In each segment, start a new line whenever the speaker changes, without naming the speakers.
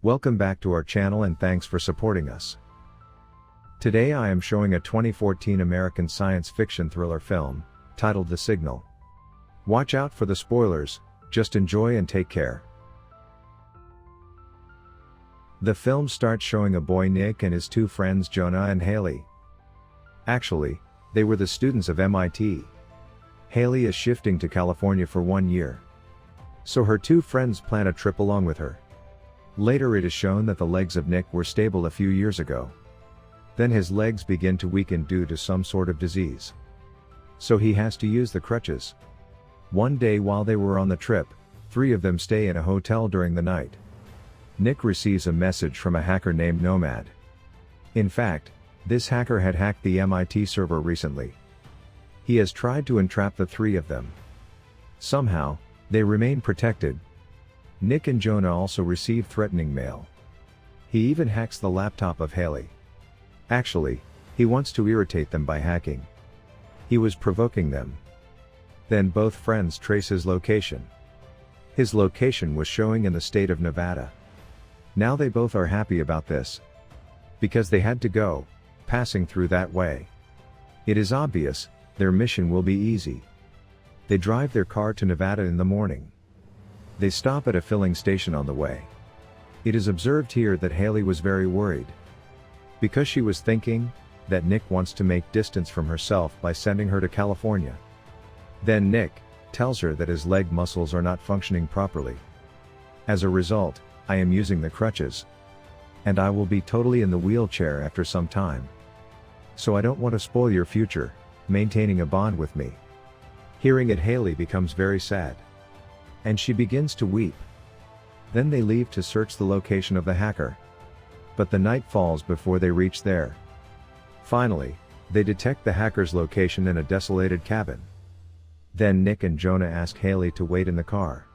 Welcome back to our channel and thanks for supporting us. Today I am showing a 2014 American science fiction thriller film, titled The Signal. Watch out for the spoilers, just enjoy and take care. The film starts showing a boy Nick and his two friends Jonah and Haley. Actually, they were the students of MIT. Haley is shifting to California for 1 year. So her two friends plan a trip along with her. Later it is shown that the legs of Nick were stable a few years ago. Then his legs begin to weaken due to some sort of disease. So he has to use the crutches. One day while they were on the trip, 3 of them stay in a hotel during the night. Nick receives a message from a hacker named Nomad. In fact, this hacker had hacked the MIT server recently. He has tried to entrap the 3 of them. Somehow, they remain protected. Nick and Jonah also receive threatening mail. He even hacks the laptop of Haley. Actually, he wants to irritate them by hacking. He was provoking them. Then both friends trace his location. His location was showing in the state of Nevada. Now they both are happy about this. Because they had to go, passing through that way. It is obvious, their mission will be easy. They drive their car to Nevada in the morning. They stop at a filling station on the way. It is observed here that Haley was very worried. Because she was thinking that Nick wants to make distance from herself by sending her to California. Then Nick tells her that his leg muscles are not functioning properly. As a result, I am using the crutches. And I will be totally in the wheelchair after some time. So I don't want to spoil your future, maintaining a bond with me. Hearing it, Haley becomes very sad. And she begins to weep. Then they leave to search the location of the hacker. But the night falls before they reach there. Finally, they detect the hacker's location in a desolated cabin. Then Nick and Jonah ask Haley to wait in the car.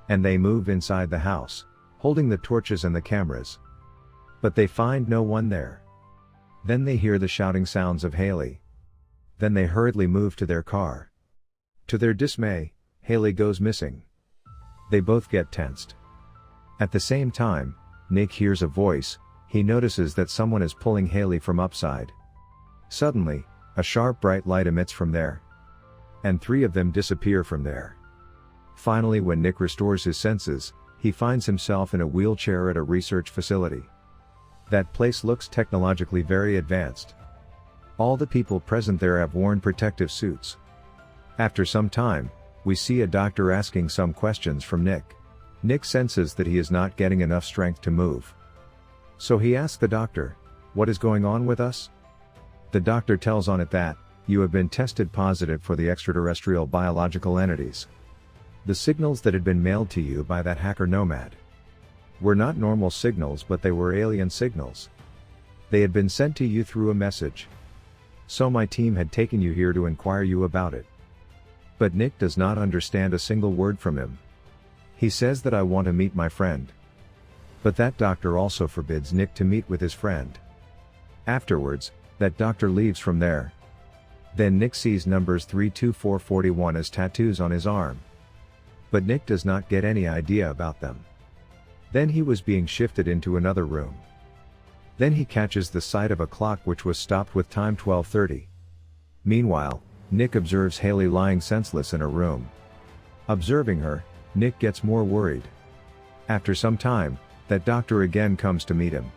And they move inside the house, holding the torches and the cameras. But they find no one there. Then they hear the shouting sounds of Haley. Then they hurriedly move to their car. To their dismay, Haley goes missing. They both get tensed. At the same time, Nick hears a voice. He notices that someone is pulling Haley from upside. Suddenly, a sharp bright light emits from there. And 3 of them disappear from there. Finally, when Nick restores his senses, he finds himself in a wheelchair at a research facility. That place looks technologically very advanced. All the people present there have worn protective suits. After some time, we see a doctor asking some questions from Nick. Nick senses that he is not getting enough strength to move. So he asks the doctor, "What is going on with us?" The doctor tells on it that, "You have been tested positive for the extraterrestrial biological entities. The signals that had been mailed to you by that hacker Nomad were not normal signals, but they were alien signals. They had been sent to you through a message. So my team had taken you here to inquire you about it." But Nick does not understand a single word from him. He says that, "I want to meet my friend." But that doctor also forbids Nick to meet with his friend. Afterwards, that doctor leaves from there. Then Nick sees numbers 32441 as tattoos on his arm. But Nick does not get any idea about them. Then he was being shifted into another room. Then he catches the sight of a clock which was stopped with time 12:30. Meanwhile, Nick observes Haley lying senseless in a room. Observing her, Nick gets more worried. After some time, that doctor again comes to meet him.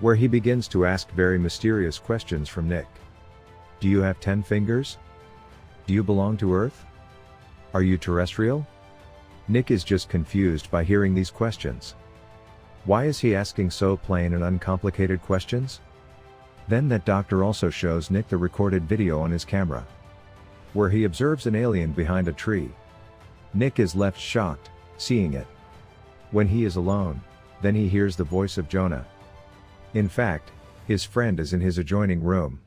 Where he begins to ask very mysterious questions from Nick. Do you have 10 fingers? Do you belong to Earth? Are you terrestrial? Nick is just confused by hearing these questions. Why is he asking so plain and uncomplicated questions? Then that doctor also shows Nick the recorded video on his camera, where he observes an alien behind a tree. Nick is left shocked, seeing it. When he is alone, then he hears the voice of Jonah. In fact, his friend is in his adjoining room.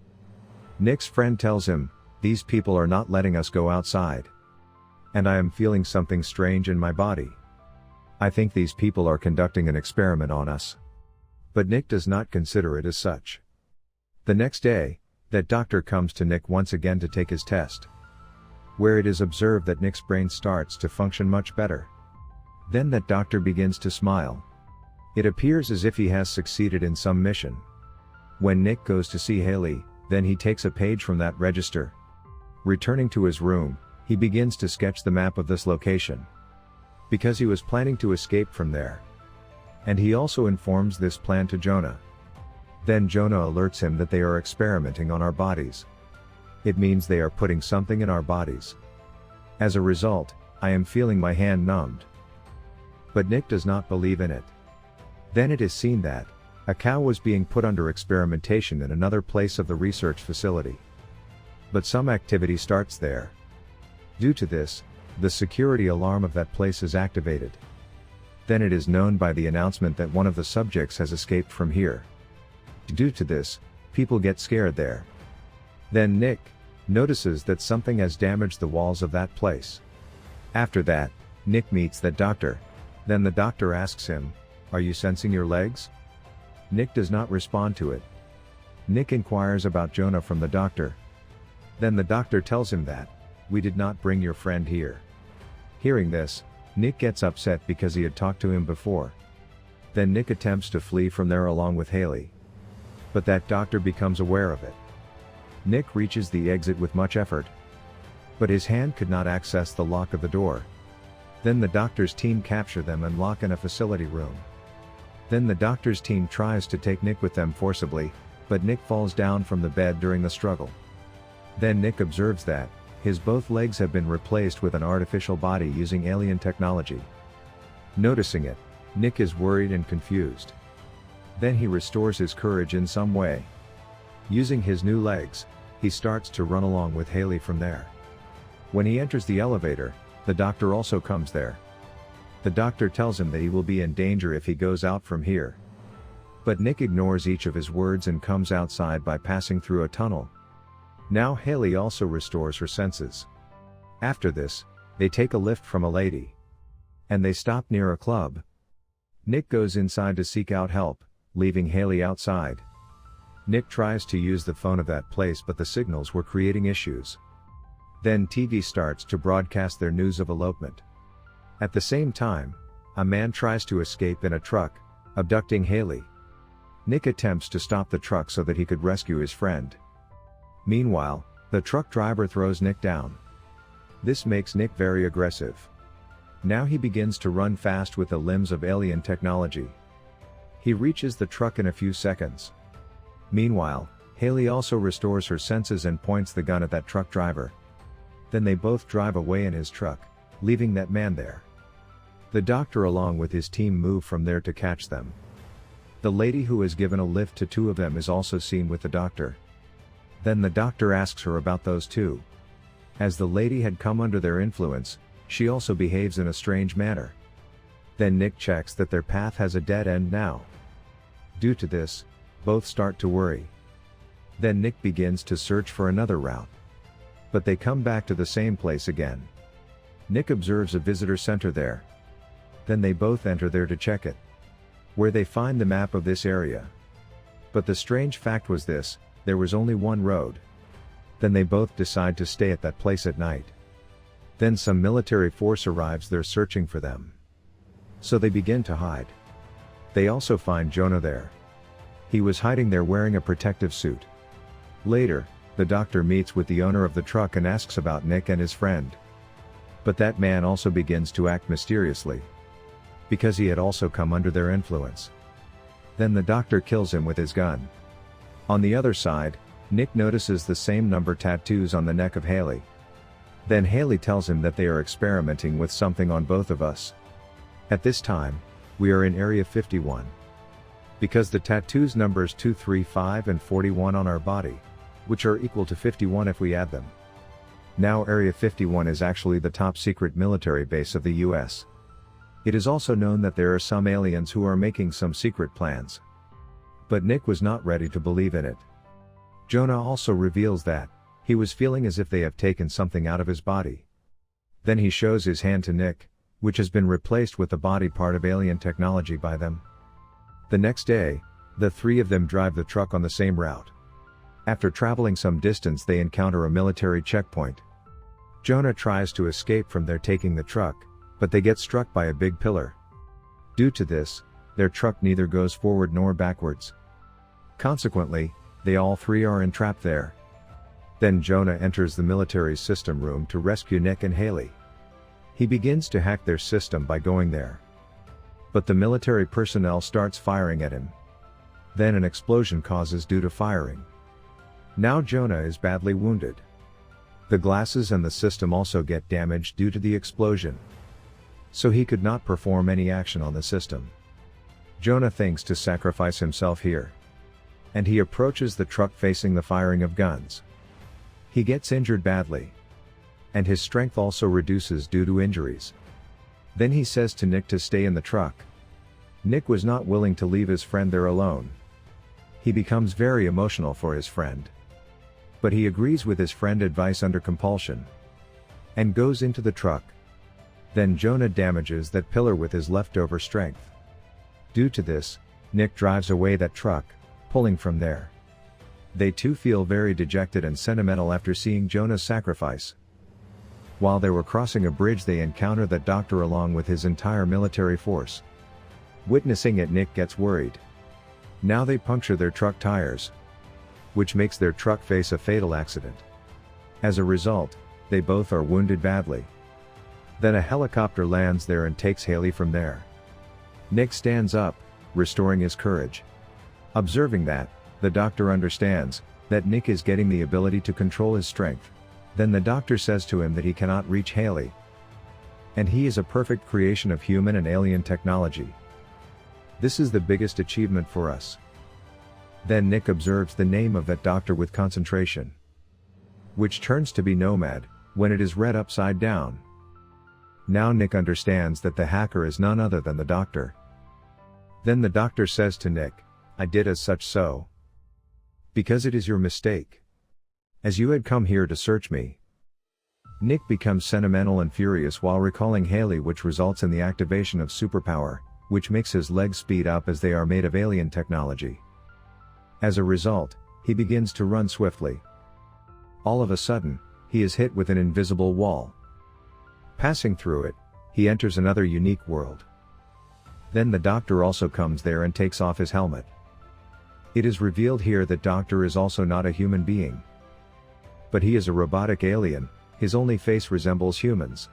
Nick's friend tells him, "These people are not letting us go outside. And I am feeling something strange in my body. I think these people are conducting an experiment on us." But Nick does not consider it as such. The next day, that doctor comes to Nick once again to take his test. Where it is observed that Nick's brain starts to function much better. Then that doctor begins to smile. It appears as if he has succeeded in some mission. When Nick goes to see Haley, then he takes a page from that register. Returning to his room, he begins to sketch the map of this location, because he was planning to escape from there. And he also informs this plan to Jonah. Then Jonah alerts him that they are experimenting on our bodies. It means they are putting something in our bodies. As a result, I am feeling my hand numbed. But Nick does not believe in it. Then it is seen that a cow was being put under experimentation in another place of the research facility. But some activity starts there. Due to this, the security alarm of that place is activated. Then it is known by the announcement that one of the subjects has escaped from here. Due to this, people get scared there. Then Nick notices that something has damaged the walls of that place. After that, Nick meets that doctor. Then the doctor asks him, "Are you sensing your legs?" Nick does not respond to it. Nick inquires about Jonah from the doctor. Then the doctor tells him that, "We did not bring your friend here." Hearing this, Nick gets upset because he had talked to him before. Then Nick attempts to flee from there along with Haley. But that doctor becomes aware of it. Nick reaches the exit with much effort. But his hand could not access the lock of the door. Then the doctor's team capture them and lock in a facility room. Then the doctor's team tries to take Nick with them forcibly, but Nick falls down from the bed during the struggle. Then Nick observes that his both legs have been replaced with an artificial body using alien technology. Noticing it, Nick is worried and confused. Then he restores his courage in some way. Using his new legs, he starts to run along with Haley from there. When he enters the elevator, the doctor also comes there. The doctor tells him that he will be in danger if he goes out from here. But Nick ignores each of his words and comes outside by passing through a tunnel. Now Haley also restores her senses. After this, they take a lift from a lady. And they stop near a club. Nick goes inside to seek out help, leaving Haley outside. Nick tries to use the phone of that place, but the signals were creating issues. Then TV starts to broadcast their news of elopement. At the same time, a man tries to escape in a truck, abducting Haley. Nick attempts to stop the truck so that he could rescue his friend. Meanwhile, the truck driver throws Nick down. This makes Nick very aggressive. Now he begins to run fast with the limbs of alien technology. He reaches the truck in a few seconds. Meanwhile, Haley also restores her senses and points the gun at that truck driver. Then they both drive away in his truck, leaving that man there. The doctor along with his team move from there to catch them. The lady who has given a lift to two of them is also seen with the doctor. Then the doctor asks her about those two. As the lady had come under their influence, she also behaves in a strange manner. Then Nick checks that their path has a dead end now. Due to this, both start to worry. Then Nick begins to search for another route. But they come back to the same place again. Nick observes a visitor center there. Then they both enter there to check it, where they find the map of this area. But the strange fact was this: there was only one road. Then they both decide to stay at that place at night. Then some military force arrives there searching for them. So they begin to hide. They also find Jonah there. He was hiding there wearing a protective suit. Later, the doctor meets with the owner of the truck and asks about Nick and his friend. But that man also begins to act mysteriously, because he had also come under their influence. Then the doctor kills him with his gun. On the other side, Nick notices the same number tattoos on the neck of Haley. Then Haley tells him that they are experimenting with something on both of us. At this time, we are in Area 51. Because the tattoos numbers 235 and 41 on our body, which are equal to 51 if we add them. Now Area 51 is actually the top secret military base of the US. It is also known that there are some aliens who are making some secret plans. But Nick was not ready to believe in it. Jonah also reveals that he was feeling as if they have taken something out of his body. Then he shows his hand to Nick, which has been replaced with the body part of alien technology by them. The next day, the three of them drive the truck on the same route. After traveling some distance, they encounter a military checkpoint. Jonah tries to escape from there taking the truck, but they get struck by a big pillar. Due to this, their truck neither goes forward nor backwards. Consequently, they all three are entrapped there. Then Jonah enters the military's system room to rescue Nick and Haley. He begins to hack their system by going there. But the military personnel starts firing at him. Then an explosion causes due to firing. Now Jonah is badly wounded. The glasses and the system also get damaged due to the explosion. So he could not perform any action on the system. Jonah thinks to sacrifice himself here. And he approaches the truck facing the firing of guns. He gets injured badly. And his strength also reduces due to injuries. Then he says to Nick to stay in the truck. Nick was not willing to leave his friend there alone. He becomes very emotional for his friend. But he agrees with his friend's advice under compulsion. And goes into the truck. Then Jonah damages that pillar with his leftover strength. Due to this, Nick drives away that truck, pulling from there. They too feel very dejected and sentimental after seeing Jonah's sacrifice. While they were crossing a bridge, they encounter that doctor along with his entire military force. Witnessing it, Nick gets worried. Now they puncture their truck tires, which makes their truck face a fatal accident. As a result, they both are wounded badly. Then a helicopter lands there and takes Haley from there. Nick stands up, restoring his courage. Observing that, the doctor understands that Nick is getting the ability to control his strength. Then the doctor says to him that he cannot reach Haley. And he is a perfect creation of human and alien technology. This is the biggest achievement for us. Then Nick observes the name of that doctor with concentration, which turns to be Nomad, when it is read upside down. Now Nick understands that the hacker is none other than the doctor. Then the doctor says to Nick, "I did as such so. Because it is your mistake. As you had come here to search me." Nick becomes sentimental and furious while recalling Haley, which results in the activation of superpower, which makes his legs speed up as they are made of alien technology. As a result, he begins to run swiftly. All of a sudden, he is hit with an invisible wall. Passing through it, he enters another unique world. Then the doctor also comes there and takes off his helmet. It is revealed here that Doctor is also not a human being. But he is a robotic alien, his only face resembles humans,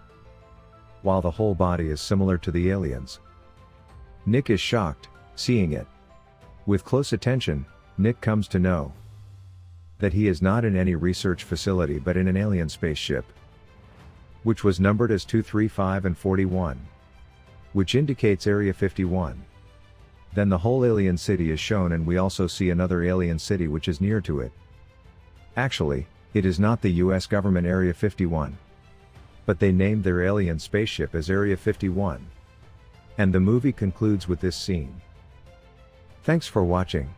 while the whole body is similar to the aliens. Nick is shocked, seeing it. With close attention, Nick comes to know that he is not in any research facility but in an alien spaceship, which was numbered as 235 and 41, which indicates Area 51. Then the whole alien city is shown and we also see another alien city which is near to it. Actually, it is not the US government Area 51. But they named their alien spaceship as Area 51. And the movie concludes with this scene. Thanks for watching.